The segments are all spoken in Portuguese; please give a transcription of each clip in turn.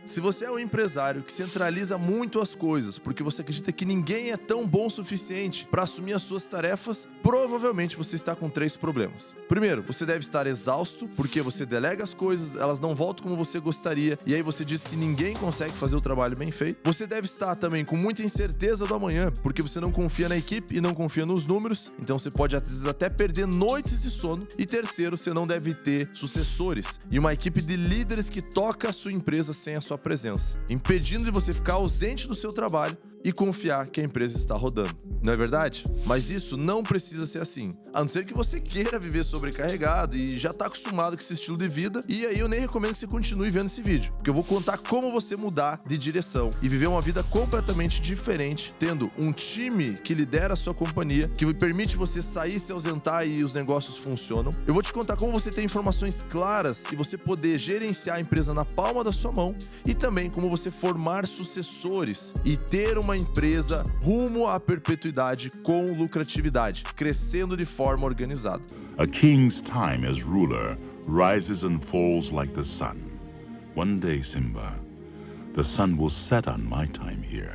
Se você é um empresário que centraliza muito as coisas porque você acredita que ninguém é tão bom o suficiente para assumir as suas tarefas, provavelmente você está com 3 problemas. Primeiro, você deve estar exausto porque você delega as coisas, elas não voltam como você gostaria e aí você diz que ninguém consegue fazer o trabalho bem feito. Você deve estar também com muita incerteza do amanhã porque você não confia na equipe e não confia nos números, então você pode às vezes até perder noites de sono. E terceiro, você não deve ter sucessores e uma equipe de líderes que toca a sua empresa sem a sua presença, impedindo de você ficar ausente do seu trabalho e confiar que a empresa está rodando. Não é verdade? Mas isso não precisa ser assim. A não ser que você queira viver sobrecarregado e já está acostumado com esse estilo de vida. E aí eu nem recomendo que você continue vendo esse vídeo, porque eu vou contar como você mudar de direção e viver uma vida completamente diferente, tendo um time que lidera a sua companhia, que permite você sair, se ausentar e os negócios funcionam. Eu vou te contar como você ter informações claras e você poder gerenciar a empresa na palma da sua mão e também como você formar sucessores e ter uma empresa rumo à perpetuidade com lucratividade, crescendo de forma organizada. A king's time as ruler rises and falls like the sun. One day, Simba, the sun will set on my time here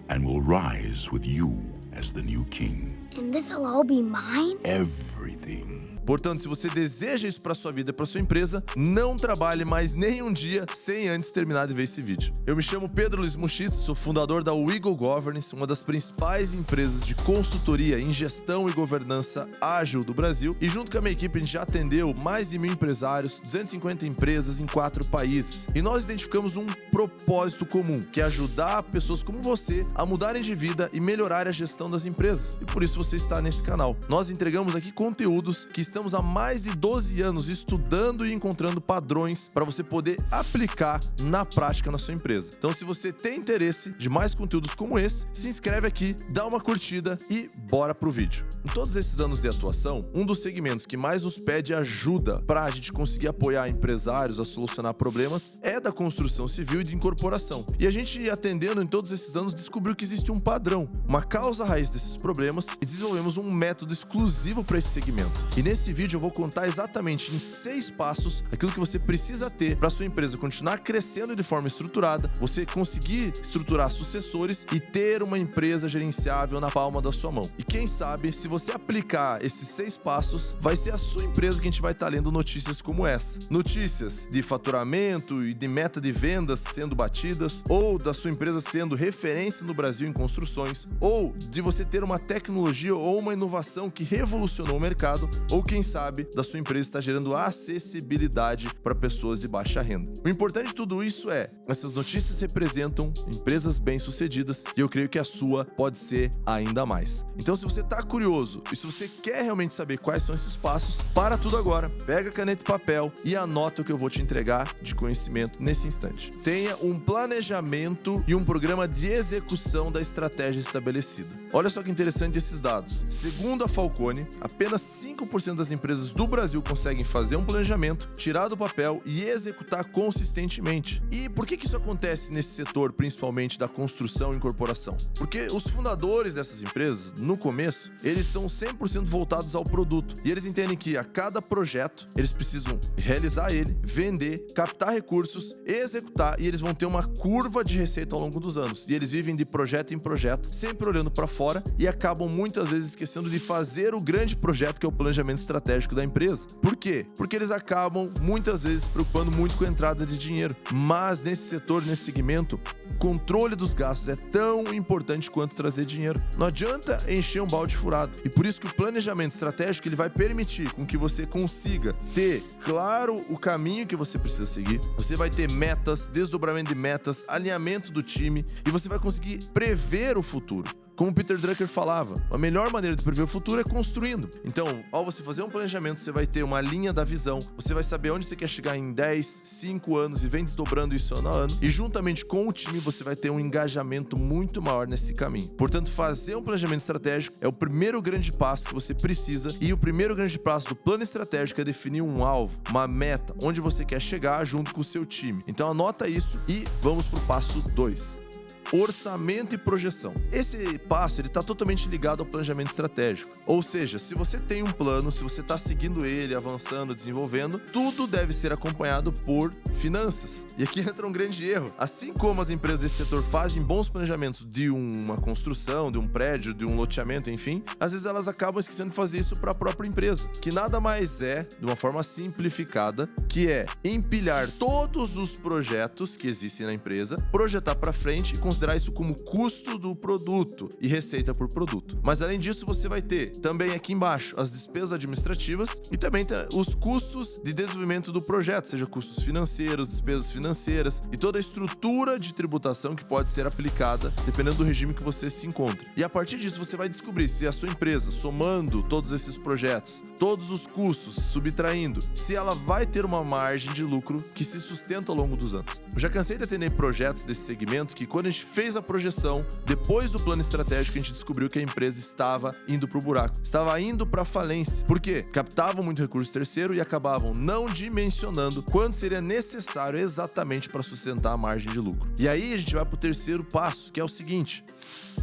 and will rise with you as the new king. And this'll all be mine? Everything. Portanto, se você deseja isso para sua vida e para sua empresa, não trabalhe mais nenhum dia sem antes terminar de ver esse vídeo. Eu me chamo Pedro Luiz Muschitz, sou fundador da Wiggle Governance, uma das principais empresas de consultoria em gestão e governança ágil do Brasil. E junto com a minha equipe, a gente já atendeu mais de 1000 empresários, 250 empresas em 4 países. E nós identificamos um propósito comum, que é ajudar pessoas como você a mudarem de vida e melhorar a gestão das empresas. E por isso você está nesse canal. Nós entregamos aqui conteúdos que estamos há mais de 12 anos estudando e encontrando padrões para você poder aplicar na prática na sua empresa. Então, se você tem interesse de mais conteúdos como esse, se inscreve aqui, dá uma curtida e bora pro vídeo. Em todos esses anos de atuação, um dos segmentos que mais nos pede ajuda para a gente conseguir apoiar empresários a solucionar problemas é da construção civil e de incorporação. E a gente, atendendo em todos esses anos, descobriu que existe um padrão, uma causa raiz desses problemas e desenvolvemos um método exclusivo para esse segmento. E nesse vídeo eu vou contar exatamente em 6 passos aquilo que você precisa ter para sua empresa continuar crescendo de forma estruturada, você conseguir estruturar sucessores e ter uma empresa gerenciável na palma da sua mão. E quem sabe, se você aplicar esses 6 passos, vai ser a sua empresa que a gente vai estar lendo notícias como essa. Notícias de faturamento e de meta de vendas sendo batidas, ou da sua empresa sendo referência no Brasil em construções, ou de você ter uma tecnologia ou uma inovação que revolucionou o mercado, ou quem sabe da sua empresa está gerando acessibilidade para pessoas de baixa renda. O importante de tudo isso é, essas notícias representam empresas bem-sucedidas e eu creio que a sua pode ser ainda mais. Então, se você está curioso e se você quer realmente saber quais são esses passos, para tudo agora, pega caneta e papel e anota o que eu vou te entregar de conhecimento nesse instante. Tenha um planejamento e um programa de execução da estratégia estabelecida. Olha só que interessante esses dados. Segundo a Falcone, apenas 5% das empresas do Brasil conseguem fazer um planejamento, tirar do papel e executar consistentemente. E por que isso acontece nesse setor, principalmente da construção e incorporação? Porque os fundadores dessas empresas, no começo, eles são 100% voltados ao produto. E eles entendem que a cada projeto, eles precisam realizar ele, vender, captar recursos, executar, e eles vão ter uma curva de receita ao longo dos anos. E eles vivem de projeto em projeto, sempre olhando para fora e acabam muitas vezes esquecendo de fazer o grande projeto que é o planejamento estratégico da empresa. Por quê? Porque eles acabam muitas vezes se preocupando muito com a entrada de dinheiro. Mas nesse setor, nesse segmento, o controle dos gastos é tão importante quanto trazer dinheiro. Não adianta encher um balde furado. E por isso que o planejamento estratégico ele vai permitir com que você consiga ter claro o caminho que você precisa seguir. Você vai ter metas, desdobramento de metas, alinhamento do time e você vai conseguir prever o futuro. Como o Peter Drucker falava, a melhor maneira de prever o futuro é construindo. Então, ao você fazer um planejamento, você vai ter uma linha da visão, você vai saber onde você quer chegar em 10, 5 anos e vem desdobrando isso ano a ano. E juntamente com o time, você vai ter um engajamento muito maior nesse caminho. Portanto, fazer um planejamento estratégico é o primeiro grande passo que você precisa. E o primeiro grande passo do plano estratégico é definir um alvo, uma meta, onde você quer chegar junto com o seu time. Então, anota isso e vamos para o passo 2. orçamento e projeção. Esse passo ele está totalmente ligado ao planejamento estratégico. Ou seja, se você tem um plano, se você está seguindo ele, avançando, desenvolvendo, tudo deve ser acompanhado por finanças. E aqui entra um grande erro. Assim como as empresas desse setor fazem bons planejamentos de uma construção, de um prédio, de um loteamento, enfim, às vezes elas acabam esquecendo de fazer isso para a própria empresa, que nada mais é, de uma forma simplificada, que é empilhar todos os projetos que existem na empresa, projetar para frente e considerar isso como custo do produto e receita por produto. Mas além disso, você vai ter também aqui embaixo as despesas administrativas e também os custos de desenvolvimento do projeto, seja custos financeiros, despesas financeiras e toda a estrutura de tributação que pode ser aplicada dependendo do regime que você se encontra. E a partir disso você vai descobrir se a sua empresa, somando todos esses projetos, todos os custos, subtraindo, se ela vai ter uma margem de lucro que se sustenta ao longo dos anos. Eu já cansei de atender projetos desse segmento que quando a gente fez a projeção, depois do plano estratégico, a gente descobriu que a empresa estava indo pro buraco, estava indo pra falência. Por quê? Captavam muito recurso terceiro e acabavam não dimensionando quanto seria necessário exatamente para sustentar a margem de lucro. E aí a gente vai pro terceiro passo, que é o seguinte: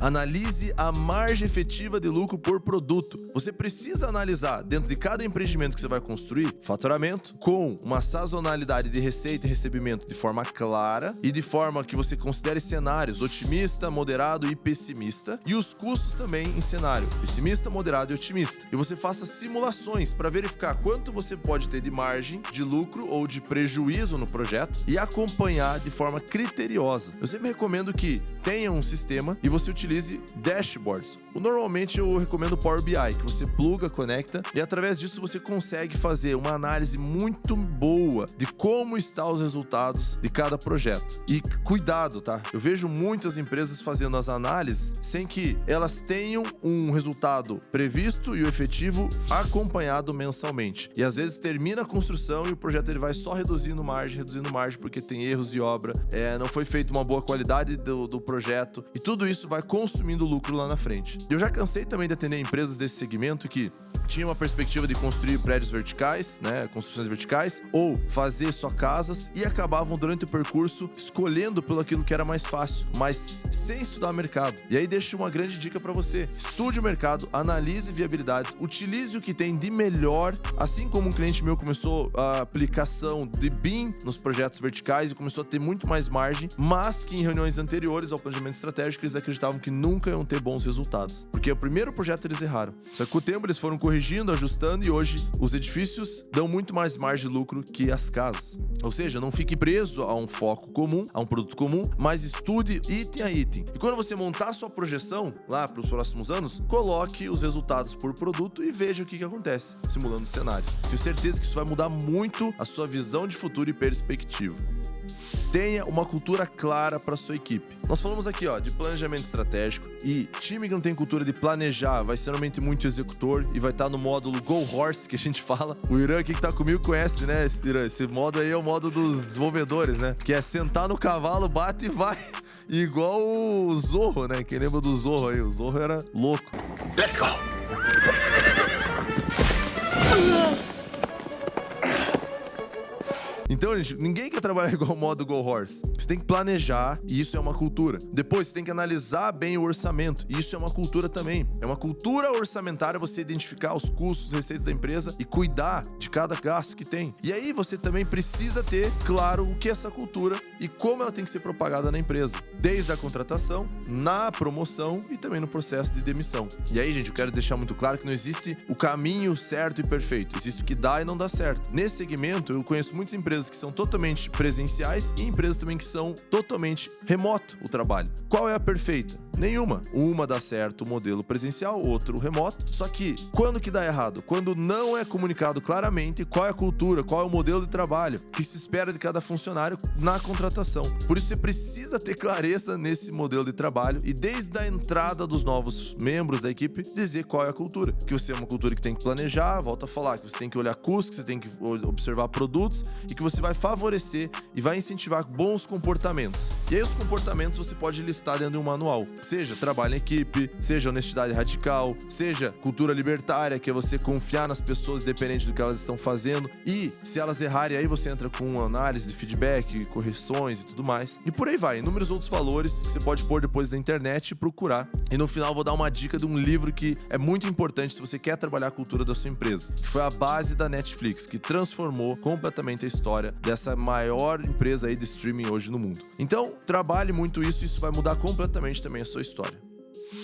analise a margem efetiva de lucro por produto. Você precisa analisar dentro de cada empreendimento que você vai construir, faturamento, com uma sazonalidade de receita e recebimento de forma clara e de forma que você considere cenários otimista, moderado e pessimista, e os custos também em cenário pessimista, moderado e otimista. E você faça simulações para verificar quanto você pode ter de margem de lucro ou de prejuízo no projeto e acompanhar de forma criteriosa. Eu sempre recomendo que tenha um sistema e você utilize dashboards. Normalmente eu recomendo o Power BI, que você pluga, conecta e através disso você consegue fazer uma análise muito boa de como estão os resultados de cada projeto. E cuidado, tá? Eu vejo muitas empresas fazendo as análises sem que elas tenham um resultado previsto e o efetivo acompanhado mensalmente. E às vezes termina a construção e o projeto ele vai só reduzindo margem porque tem erros de obra, não foi feita uma boa qualidade do projeto e tudo isso vai consumindo lucro lá na frente. Eu já cansei também de atender empresas desse segmento que tinham uma perspectiva de construir prédios verticais, né, construções verticais, ou fazer só casas e acabavam durante o percurso escolhendo pelo aquilo que era mais fácil, mas sem estudar o mercado. E aí deixo uma grande dica para você: estude o mercado, analise viabilidades, utilize o que tem de melhor, assim como um cliente meu começou a aplicação de BIM nos projetos verticais e começou a ter muito mais margem, mas que em reuniões anteriores ao planejamento estratégico eles acreditavam que nunca iam ter bons resultados, porque o primeiro projeto eles erraram. Só que com o tempo eles foram corrigindo, ajustando e hoje os edifícios dão muito mais margem de lucro que as casas. Ou seja, não fique preso a um foco comum, a um produto comum, mas estude item a item. E quando você montar a sua projeção lá para os próximos anos, coloque os resultados por produto e veja o que acontece, simulando cenários. Tenho certeza que isso vai mudar muito a sua visão de futuro e perspectiva. Tenha uma cultura clara para sua equipe. Nós falamos aqui, de planejamento estratégico, e time que não tem cultura de planejar vai ser normalmente muito executor e vai estar no módulo Go Horse que a gente fala. O Irã aqui que tá comigo conhece, né, Irã? Esse modo aí é o modo dos desenvolvedores, né? Que é sentar no cavalo, bate e vai. Igual o Zorro, né? Quem lembra do Zorro aí? O Zorro era louco. Let's go! Então, gente, ninguém quer trabalhar igual o modo Go Horse. Você tem que planejar, e isso é uma cultura. Depois, você tem que analisar bem o orçamento, e isso é uma cultura também. É uma cultura orçamentária você identificar os custos, receitas da empresa e cuidar de cada gasto que tem. E aí, você também precisa ter claro o que é essa cultura e como ela tem que ser propagada na empresa. Desde a contratação, na promoção e também no processo de demissão. E aí, gente, eu quero deixar muito claro que não existe o caminho certo e perfeito. Existe o que dá e não dá certo. Nesse segmento, eu conheço muitas empresas que são totalmente presenciais e empresas também que são totalmente remoto o trabalho. Qual é a perfeita? Nenhuma. Uma dá certo o modelo presencial, outro remoto. Só que quando que dá errado? Quando não é comunicado claramente qual é a cultura, qual é o modelo de trabalho que se espera de cada funcionário na contratação. Por isso você precisa ter clareza nesse modelo de trabalho e desde a entrada dos novos membros da equipe dizer qual é a cultura. Que você é uma cultura que tem que planejar, volta a falar, que você tem que olhar custos, que você tem que observar produtos e que você vai favorecer e vai incentivar bons comportamentos. E aí os comportamentos você pode listar dentro de um manual. Seja trabalho em equipe, seja honestidade radical, seja cultura libertária, que é você confiar nas pessoas independente do que elas estão fazendo. E se elas errarem, aí você entra com uma análise de feedback, correções e tudo mais. E por aí vai, inúmeros outros valores que você pode pôr depois na internet e procurar. E no final eu vou dar uma dica de um livro que é muito importante se você quer trabalhar a cultura da sua empresa, que foi a base da Netflix, que transformou completamente a história dessa maior empresa aí de streaming hoje no mundo. Então, trabalhe muito isso vai mudar completamente também a sua história.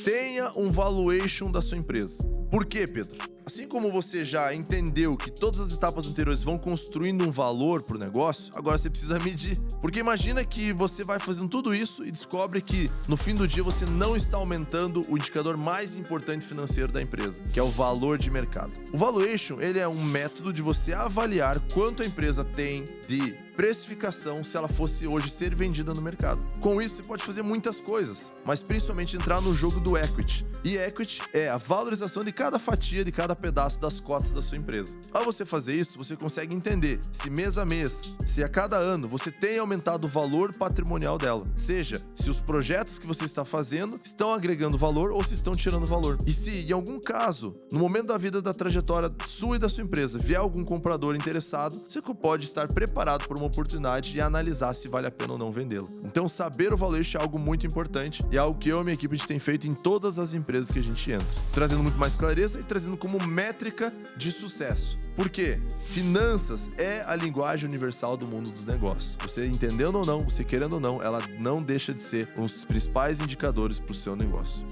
Tenha um valuation da sua empresa. Por quê, Pedro? Assim como você já entendeu que todas as etapas anteriores vão construindo um valor para o negócio, agora você precisa medir. Porque imagina que você vai fazendo tudo isso e descobre que no fim do dia você não está aumentando o indicador mais importante financeiro da empresa, que é o valor de mercado. O valuation, ele é um método de você avaliar quanto a empresa tem de precificação se ela fosse hoje ser vendida no mercado. Com isso, você pode fazer muitas coisas, mas principalmente entrar no jogo do equity. E equity é a valorização de cada fatia, de cada pedaço das cotas da sua empresa. Ao você fazer isso, você consegue entender se mês a mês, se a cada ano você tem aumentado o valor patrimonial dela. Seja, se os projetos que você está fazendo estão agregando valor ou se estão tirando valor. E se, em algum caso, no momento da vida da trajetória sua e da sua empresa, vier algum comprador interessado, você pode estar preparado por uma oportunidade e analisar se vale a pena ou não vendê-lo. Então, saber o valuation é algo muito importante e é algo que eu e minha equipe a gente tem feito em todas as empresas que a gente entra, trazendo muito mais clareza e trazendo como métrica de sucesso. Por quê? Finanças é a linguagem universal do mundo dos negócios. Você entendendo ou não, você querendo ou não, ela não deixa de ser um dos principais indicadores para o seu negócio.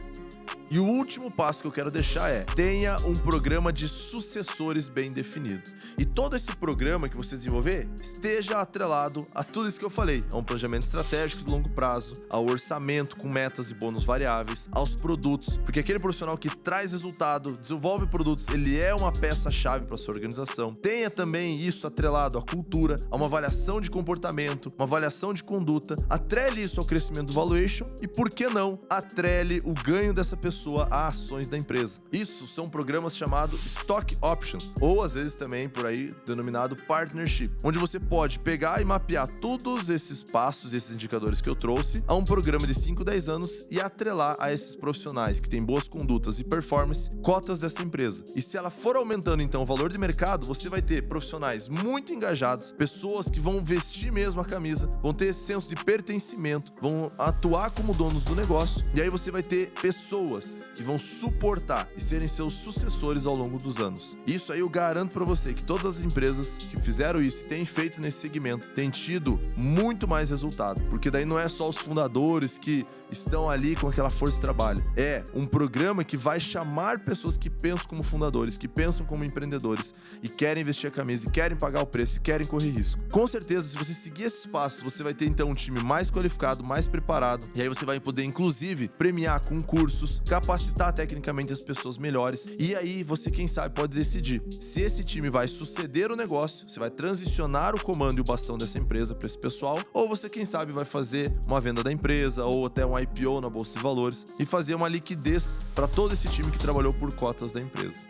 E o último passo que eu quero deixar é: tenha um programa de sucessores bem definido. E todo esse programa que você desenvolver esteja atrelado a tudo isso que eu falei, a um planejamento estratégico de longo prazo, ao orçamento com metas e bônus variáveis, aos produtos, porque aquele profissional que traz resultado, desenvolve produtos, ele é uma peça-chave para sua organização. Tenha também isso atrelado à cultura, a uma avaliação de comportamento, uma avaliação de conduta, atrele isso ao crescimento do valuation e, por que não, atrele o ganho dessa pessoa a ações da empresa. Isso são programas chamados Stock Options, ou às vezes também por aí denominado Partnership, onde você pode pegar e mapear todos esses passos, esses indicadores que eu trouxe, a um programa de 5, 10 anos e atrelar a esses profissionais que têm boas condutas e performance, cotas dessa empresa. E se ela for aumentando então o valor de mercado, você vai ter profissionais muito engajados, pessoas que vão vestir mesmo a camisa, vão ter senso de pertencimento, vão atuar como donos do negócio, e aí você vai ter pessoas que vão suportar e serem seus sucessores ao longo dos anos. Isso aí eu garanto para você que todas as empresas que fizeram isso e têm feito nesse segmento têm tido muito mais resultado, porque daí não é só os fundadores que estão ali com aquela força de trabalho. É um programa que vai chamar pessoas que pensam como fundadores, que pensam como empreendedores e querem vestir a camisa, e querem pagar o preço, e querem correr risco. Com certeza, se você seguir esses passos, você vai ter então um time mais qualificado, mais preparado, e aí você vai poder inclusive premiar com cursos, capacitar tecnicamente as pessoas melhores, e aí você, quem sabe, pode decidir se esse time vai suceder o negócio, você vai transicionar o comando e o bastão dessa empresa para esse pessoal, ou você, quem sabe, vai fazer uma venda da empresa ou até um IPO na Bolsa de Valores e fazer uma liquidez para todo esse time que trabalhou por cotas da empresa.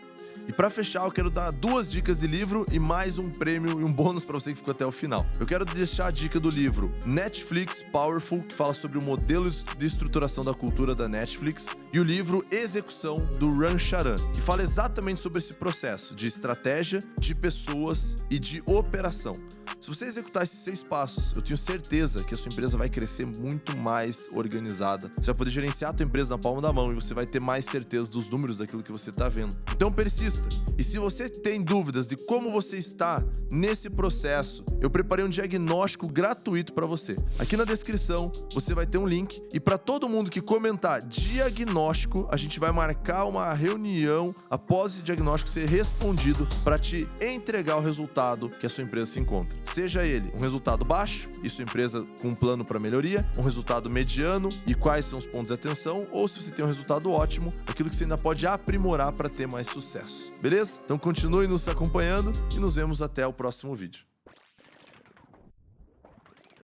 E para fechar, eu quero dar 2 dicas de livro e mais um prêmio e um bônus para você que ficou até o final. Eu quero deixar a dica do livro Netflix Powerful, que fala sobre o modelo de estruturação da cultura da Netflix, e o livro Execução, do Ram Charan, que fala exatamente sobre esse processo de estratégia, de pessoas e de operação. Se você executar esses 6 passos, eu tenho certeza que a sua empresa vai crescer muito mais organizada. Você vai poder gerenciar a tua empresa na palma da mão e você vai ter mais certeza dos números daquilo que você está vendo. Então persista. E se você tem dúvidas de como você está nesse processo, eu preparei um diagnóstico gratuito para você. Aqui na descrição você vai ter um link e para todo mundo que comentar diagnóstico, a gente vai marcar uma reunião após esse diagnóstico ser respondido para te entregar o resultado que a sua empresa se encontra. Seja ele um resultado baixo e sua empresa com um plano para melhoria, um resultado mediano e quais são os pontos de atenção, ou se você tem um resultado ótimo, aquilo que você ainda pode aprimorar para ter mais sucesso. Beleza? Então continue nos acompanhando e nos vemos até o próximo vídeo.